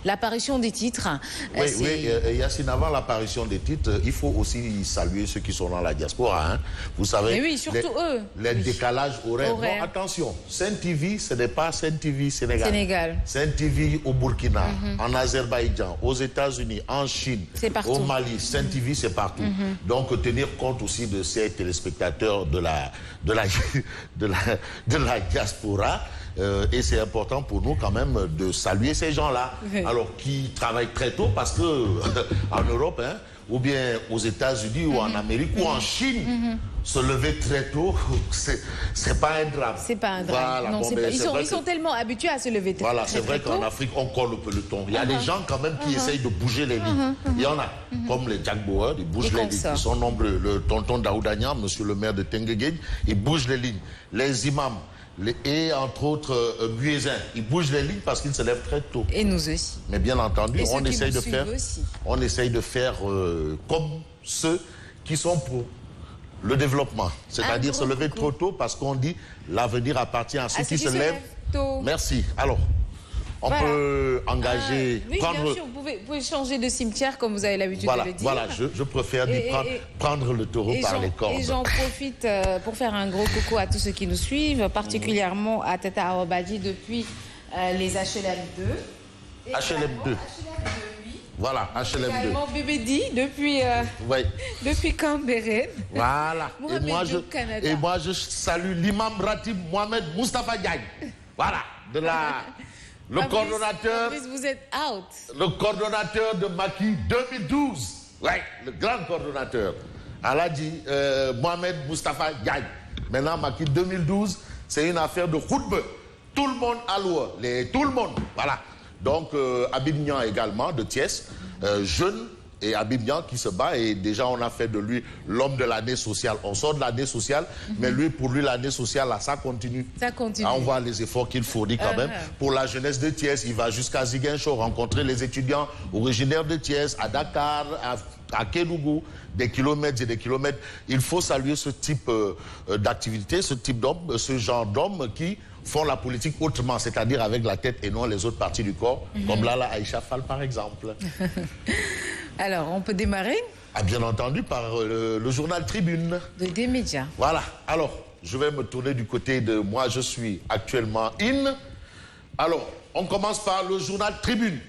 L'apparition des titres. Oui, Yacine, avant l'apparition des titres, il faut aussi saluer ceux qui sont dans la diaspora. Hein. Vous savez, mais oui, surtout eux. Les décalages horaires. Non, attention, Sen TV, ce n'est pas Sen TV Sénégal. Sen TV au Burkina, en Azerbaïdjan, aux États-Unis, en Chine, au Mali. Sen TV, c'est partout. Donc, tenir compte aussi de ces téléspectateurs de la diaspora. Et c'est important pour nous quand même de saluer ces gens-là, alors qui travaillent très tôt parce que en Europe, hein, ou bien aux États-Unis ou en Amérique ou en Chine, se lever très tôt, c'est pas un drame. C'est pas un drame. Voilà, non, bon, pas... Ils sont tellement habitués à se lever très tôt. Voilà, c'est vrai qu'en Afrique, on colle le peloton. Il y a des gens quand même qui essayent de bouger les lignes. Il y en a, comme les Jack Bauer, ils bougent les lignes. Ils sont nombreux. Le tonton Daoudania, monsieur le maire de Tengueguen, il bouge les lignes. Les imams, et entre autres Buézin, ils bougent les lignes parce qu'ils se lèvent très tôt. Et nous aussi. Mais bien entendu, on essaye de faire comme ceux qui sont pour le développement. C'est-à-dire se lever trop tôt parce qu'on dit l'avenir appartient à ceux qui se lèvent tôt. Merci. Alors, on peut engager... oui, bien sûr, vous pouvez changer de cimetière comme vous avez l'habitude de le dire. Voilà, je préfère prendre le taureau par les cornes. Et j'en profite pour faire un gros coucou à tous ceux qui nous suivent, particulièrement à Tata Arobadi depuis les HLM 2. HLM 2. Voilà, HLM 2. Également Bébédi depuis Cambérène. Voilà. Et moi, je salue l'imam Ratib Mohamed Moustapha Diagne. Voilà, le coordonnateur... vous êtes out. Le coordonnateur de Macky 2012. Oui, le grand coordonnateur. Aladji Mohamed Moustapha Diagne. Maintenant, Macky 2012, c'est une affaire de khutbe. Tout le monde à l'eau. Tout le monde. Voilà. Donc, Habib Niang également, de Thiès, jeune, et Habib Niang qui se bat, et déjà on a fait de lui l'homme de l'année sociale. On sort de l'année sociale, mais pour lui l'année sociale, là, ça continue. Ça continue. On voit les efforts qu'il fournit quand même. Pour la jeunesse de Thiès, il va jusqu'à Ziguinchor rencontrer les étudiants originaires de Thiès, à Dakar, à Kédougou, des kilomètres et des kilomètres. Il faut saluer ce type d'activité, ce type d'homme, ce genre d'hommes qui font la politique autrement, c'est-à-dire avec la tête et non les autres parties du corps, comme là, Aïcha Fall par exemple. Alors, on peut démarrer? Bien entendu, par le journal Tribune. Des médias. Voilà. Alors, je vais me tourner du côté de moi, je suis actuellement in. Alors, on commence par le journal Tribune.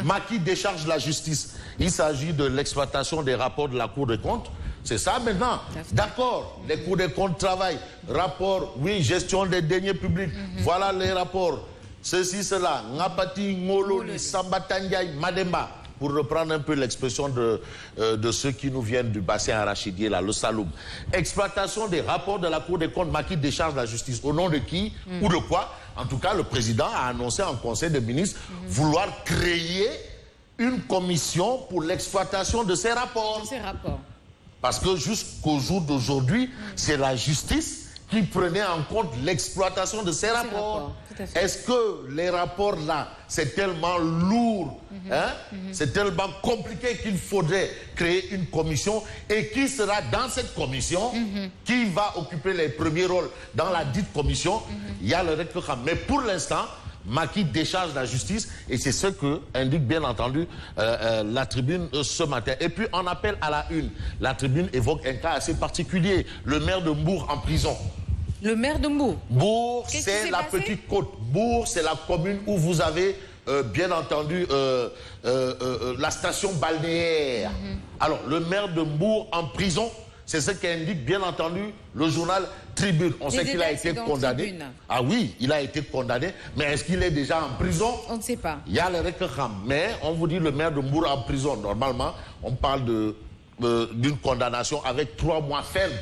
Macky décharge la justice. Il s'agit de l'exploitation des rapports de la Cour des comptes. C'est ça maintenant. D'accord, les cours des comptes travaillent. Rapport, oui, gestion des deniers publics. Voilà les rapports. Ceci, cela. Ngapati, Ngololi, Sambatangay, Mademba. Pour reprendre un peu l'expression de ceux qui nous viennent du bassin arachidier, là, le Saloum. Exploitation des rapports de la Cour des comptes. Macky décharge la justice. Au nom de qui ou de quoi? En tout cas, le président a annoncé en conseil de ministres vouloir créer une commission pour l'exploitation de ces rapports. Parce que jusqu'au jour d'aujourd'hui, c'est la justice qui prenait en compte l'exploitation de ces rapports. Est-ce que les rapports-là, c'est tellement lourd, c'est tellement compliqué qu'il faudrait créer une commission? Et qui sera dans cette commission? Qui va occuper les premiers rôles dans la dite commission? Il y a le recteur. Mais pour l'instant, Macky décharge la justice, et c'est ce que indique bien entendu la Tribune ce matin. Et puis on appelle à la une. La Tribune évoque un cas assez particulier, le maire de Mbour en prison. Le maire de Mbour? Mbour, c'est la petite côte. Mbour, c'est la commune où vous avez bien entendu la station balnéaire. Alors, le maire de Mbour en prison, c'est ce qu'indique bien entendu le journal Tribune. On sait qu'il a été condamné. Ah oui, il a été condamné. Mais est-ce qu'il est déjà en prison? On ne sait pas. Il y a les Rekham. Mais on vous dit le maire de Mbour en prison. Normalement, on parle d'une condamnation avec 3 mois fermes.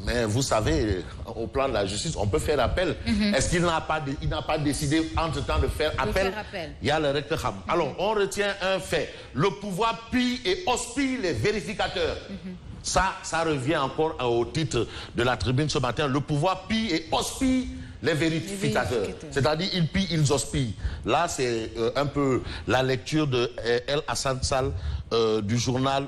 Mais vous savez, au plan de la justice, on peut faire appel. Est-ce qu'il n'a pas décidé entre-temps de faire appel? Il y a le Rekham. Alors, on retient un fait. Le pouvoir pille et hospille les vérificateurs. Ça revient encore au titre de la Tribune ce matin. Le pouvoir pille et hospille les vérificateurs. C'est-à-dire, ils pillent, ils hospillent. Là, c'est un peu la lecture de El Hassan Sall du journal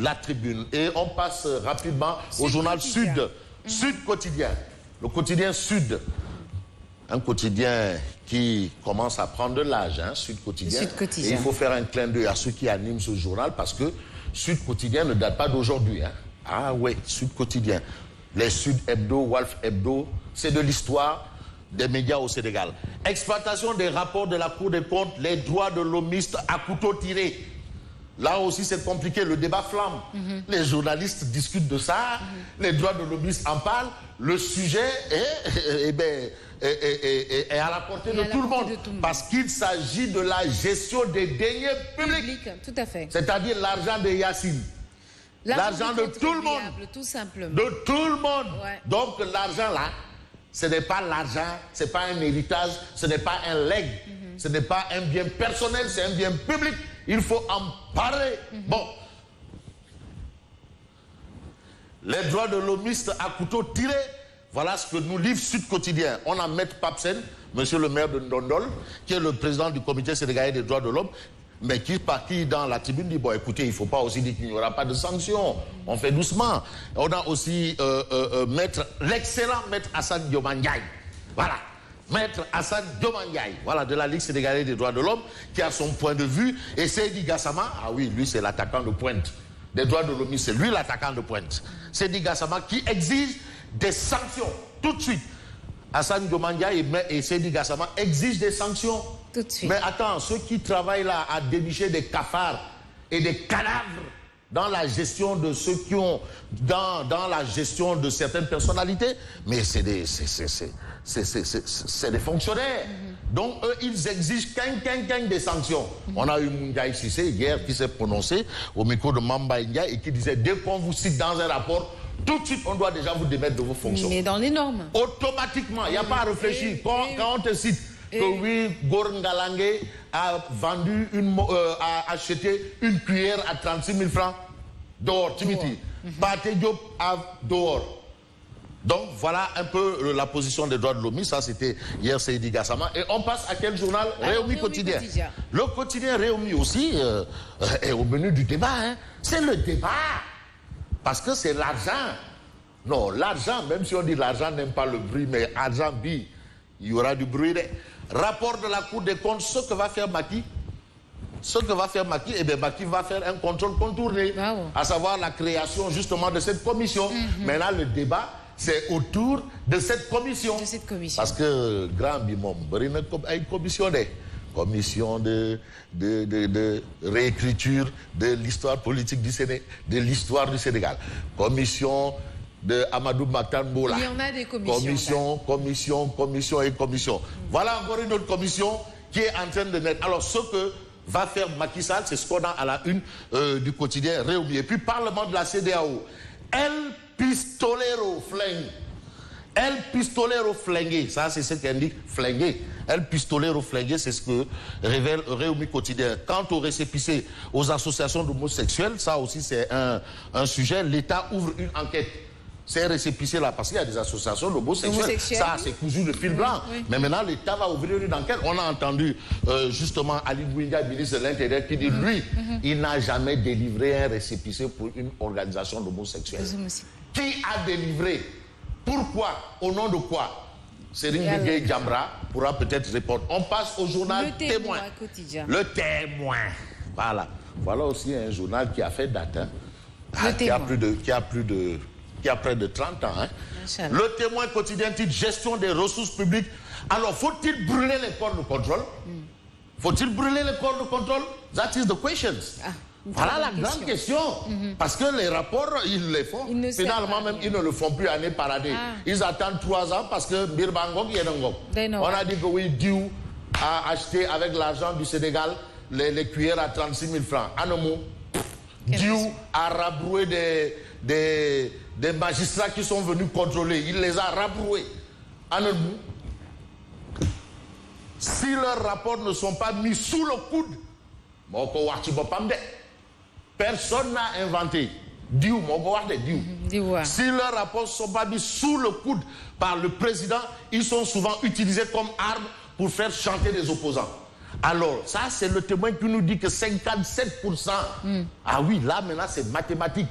La Tribune. Et on passe rapidement au journal Sud. Sud Quotidien. Le quotidien Sud. Un quotidien qui commence à prendre de l'âge, hein, Sud Quotidien. Et il faut faire un clin d'œil à ceux qui animent ce journal parce que Sud Quotidien ne date pas d'aujourd'hui. Hein. Ah oui, Sud Quotidien. Les Sud Hebdo, Walf Hebdo, c'est de l'histoire des médias au Sénégal. Exploitation des rapports de la Cour des comptes, les droits de l'homiste à couteau tiré. Là aussi, c'est compliqué, le débat flamme. Les journalistes discutent de ça, les droits de l'homiste en parlent, le sujet est à la portée de tout le monde. Parce qu'il s'agit de la gestion des deniers publics. Tout à fait. C'est-à-dire l'argent de Yacine. L'argent de tout le monde. Tout simplement. De tout le monde. Ouais. Donc l'argent là, ce n'est pas l'argent, ce n'est pas un héritage, ce n'est pas un legs, ce n'est pas un bien personnel, c'est un bien public. Il faut en parler. Bon. Les droits de l'homiste à couteau tiré, voilà ce que nous livre Sud Quotidien. On a Maître Papsen, monsieur le maire de Ndondol, qui est le président du comité sénégalais des droits de l'homme, mais qui dans la tribune dit, bon écoutez, il ne faut pas aussi dire qu'il n'y aura pas de sanctions. On fait doucement. On a aussi l'excellent Maître Hassan Dioma Ndiaye. Voilà. Maître Hassan Dioma Ndiaye, voilà, de la Ligue sénégalaise des droits de l'homme, qui a son point de vue. Et Seydi Gassama, ah oui, lui c'est l'attaquant de pointe. Des droits de l'homme, c'est lui l'attaquant de pointe. Seydi Gassama qui exige des sanctions, tout de suite. Hassan Dioma Ndiaye et Seydi Gassama exigent des sanctions. Tout de suite. Mais attends, ceux qui travaillent là à dénicher des cafards et des cadavres dans la gestion de ceux qui ont, dans la gestion de certaines personnalités, mais c'est des fonctionnaires. Donc eux, ils exigent des sanctions. On a eu Moundiaï Sissé hier qui s'est prononcé au micro de Mamba Ndiaye et qui disait, dès qu'on vous cite dans un rapport, tout de suite, on doit déjà vous démettre de vos fonctions. Mais dans les normes. Automatiquement, il n'y a pas à réfléchir. Quand on te cite que oui, Gorengalangue a vendu, a acheté une cuillère à 36 000 francs dehors, Timiti. Pathé Diop à dehors. Donc voilà un peu la position des droits de l'homme. Ça c'était hier Seydi Gassama. Et on passe à quel journal? Réumi Quotidien. Le quotidien Réumi aussi est au menu du débat. Hein. C'est le débat. Parce que c'est l'argent. Non, l'argent, même si on dit l'argent n'aime pas le bruit, mais argent il y aura du bruit. Rapport de la Cour des comptes, ce que va faire Macky, eh bien Macky va faire un contrôle contourné, à savoir la création justement de cette commission. Maintenant, le débat, c'est autour de cette commission. Parce que grand bimom, une commission de réécriture de l'histoire politique du Sénégal, de l'histoire du Sénégal. Commission de Amadou Matambola. Il y en a des commissions. Commission. Voilà encore une autre commission qui est en train de naître. Alors, ce que va faire Macky Sall, c'est ce qu'on a à la une du quotidien Réumi. Et puis, Parlement de la CEDEAO. El Pistolero Flingue. El Pistolero Flingué, ça c'est ce qu'indique Flingué. El Pistolero Flingué, c'est ce que révèle Réumi Quotidien. Quant aux récépissés, aux associations d'homosexuels, ça aussi c'est un sujet. L'État ouvre une enquête. Ces récépissés-là, parce qu'il y a des associations d'homosexuels, ça c'est cousu de fil blanc. Mais maintenant, l'État va ouvrir une enquête. On a entendu justement Ali Ngouinga, ministre de l'Intérieur, qui dit, lui, il n'a jamais délivré un récépissé pour une organisation d'homosexuels. Qui a délivré? Pourquoi? Au nom de quoi? Serigne Gueye Djambra pourra peut-être répondre. On passe au journal Témoin. Le Témoin. Voilà. Voilà aussi un journal qui a fait date. Hein. Qui a près de 30 ans. Hein. Le Témoin quotidien titre gestion des ressources publiques. Alors, faut-il brûler les corps de contrôle? Faut-il brûler les corps de contrôle? That is the question. Voilà la grande question. Parce que les rapports, ils les font. Finalement, même, ils ne le font plus année par année. Ils attendent 3 ans parce que Birbangok, Yenangok. On a dit que oui, Diou a acheté avec l'argent du Sénégal les cuillères à 36 000 francs. Anomou, Diou a rabroué des magistrats qui sont venus contrôler. Il les a rabroués. Anomou, si leurs rapports ne sont pas mis sous le coude, personne n'a inventé. Si leurs rapports ne sont pas mis sous le coude par le président, ils sont souvent utilisés comme armes pour faire chanter les opposants. Alors, ça, c'est le Témoin qui nous dit que 57%. Ah oui, là, maintenant, c'est mathématique.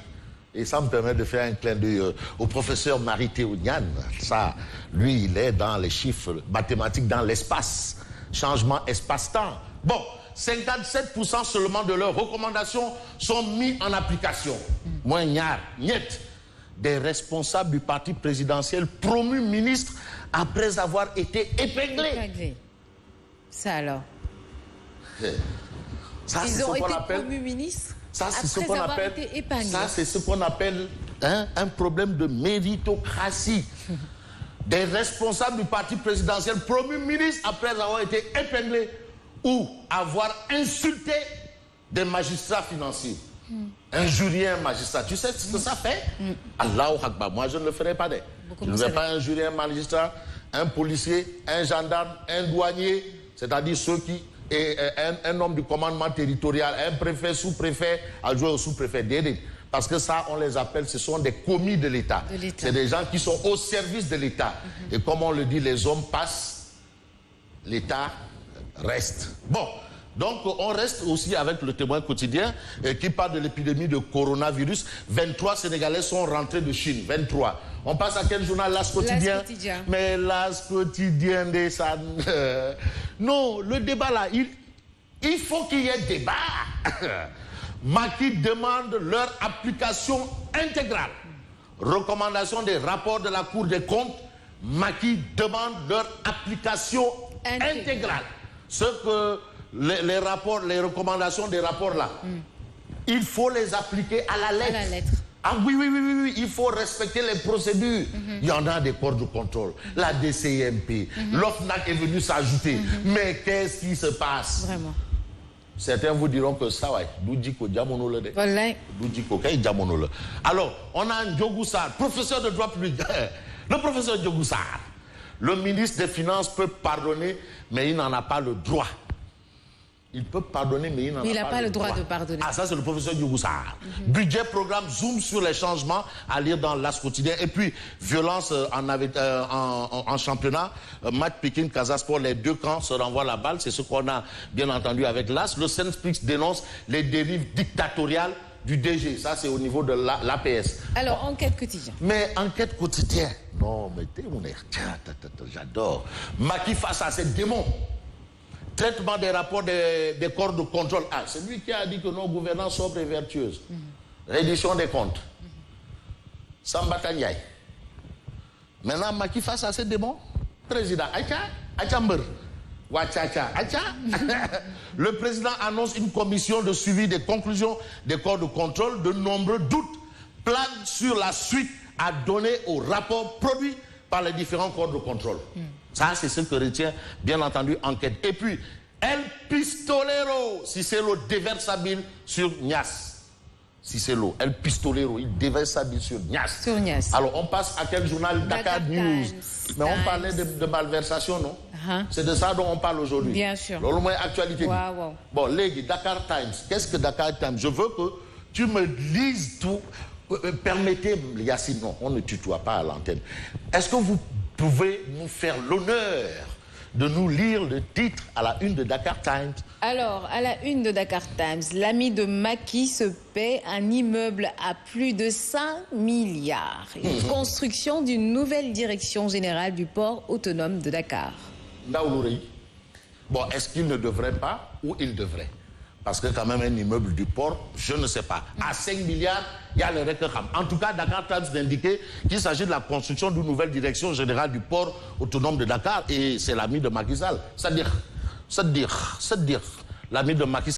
Et ça me permet de faire un clin d'œil au professeur Marie Théoniane. Ça, lui, il est dans les chiffres mathématiques, dans l'espace. changement espace-temps. Bon, 57% seulement de leurs recommandations sont mis en application. Moins ñaar, niet. Des responsables du parti présidentiel promus ministres après avoir été épinglés. Ça alors. Ça, ils ont été promus ministres après avoir été épinglés. Ça, c'est ce qu'on appelle un problème de méritocratie. Des responsables du parti présidentiel promus ministres après avoir été épinglés ou avoir insulté des magistrats financiers. Injurier un magistrat. Tu sais ce que ça fait? Allahu Akbar. Moi, je ne le ferai pas. Je ne vais pas injurier un magistrat, un policier, un gendarme, un douanier, c'est-à-dire ceux qui... Et un homme du commandement territorial, un préfet, sous-préfet, adjoint au sous-préfet, parce que ça, on les appelle, ce sont des commis de l'État. C'est des gens qui sont au service de l'État. Et comme on le dit, les hommes passent, l'État reste. Bon, donc on reste aussi avec le Témoin quotidien qui parle de l'épidémie de coronavirus. 23 Sénégalais sont rentrés de Chine, 23. On passe à quel journal? L'As quotidien. Mais L'As quotidien, non, le débat là, il faut qu'il y ait débat. Macky demande leur application intégrale. Recommandation des rapports de la Cour des comptes. Macky demande leur application intégrale. Ce que les rapports, les recommandations des rapports là, il faut les appliquer à la lettre. À la lettre. Ah oui, il faut respecter les procédures. Il y en a des corps de contrôle, la DCMP, l'OFNAC est venu s'ajouter. Mais qu'est-ce qui se passe? Vraiment. Certains vous diront que ça, ouais, alors, on a Ndiogou Sarr, professeur de droit public. Le professeur Ndiogou Sarr, le ministre des Finances peut pardonner, mais il n'en a pas le droit. Il peut pardonner, mais il n'a pas le droit de pardonner. Ah, ça, c'est le professeur Ndiogou Sarr. Budget, programme, zoom sur les changements à lire dans l'As quotidien. Et puis, violence en championnat. Match Pékin-Casa Sport, les deux camps se renvoient la balle. C'est ce qu'on a bien entendu avec l'As. Le Senspix dénonce les dérives dictatoriales du DG. Ça, c'est au niveau de l'APS. Alors, enquête quotidienne. Mais enquête quotidienne. Non, mais t'es mon air. J'adore. Macky face à ces démons. Traitement des rapports des corps de contrôle. Ah, c'est lui qui a dit que nos gouvernants sobre et vertueuse. Reddition des comptes. Samba Tandiaï. Maintenant, Macky face à ces démons. Président, le président annonce une commission de suivi des conclusions des corps de contrôle. De nombreux doutes planent sur la suite à donner aux rapports produits par les différents corps de contrôle. Ça, c'est ce que retient, bien entendu, enquête. Et puis, El Pistolero, Cicelo déverse sa bile sur Nias. Cicelo, El Pistolero, il déverse sa bile sur Nias. Sur Nias. Alors, on passe à quel journal? Dakar News. Mais on parlait de malversation, non? C'est de ça dont on parle aujourd'hui. Bien sûr. Le moins actualité. Bon, les Dakar Times. Qu'est-ce que Dakar Times? Je veux que tu me lises tout. Permettez, Yacine, non, on ne tutoie pas à l'antenne. Est-ce que vous pouvez nous faire l'honneur de nous lire le titre à la une de Dakar Times? Alors, à la une de Dakar Times, l'ami de Macky se paie un immeuble à plus de 5 milliards. Une construction d'une nouvelle direction générale du port autonome de Dakar. Bon, est-ce qu'il ne devrait pas ou il devrait? Parce que quand même un immeuble du port, je ne sais pas. À 5 milliards, il y a le Rekham. En tout cas, Dakar Times d'indiquer qu'il s'agit de la construction d'une nouvelle direction générale du port autonome de Dakar. Et c'est l'ami de Macky Sall. C'est-à-dire, l'ami de Macky Sall.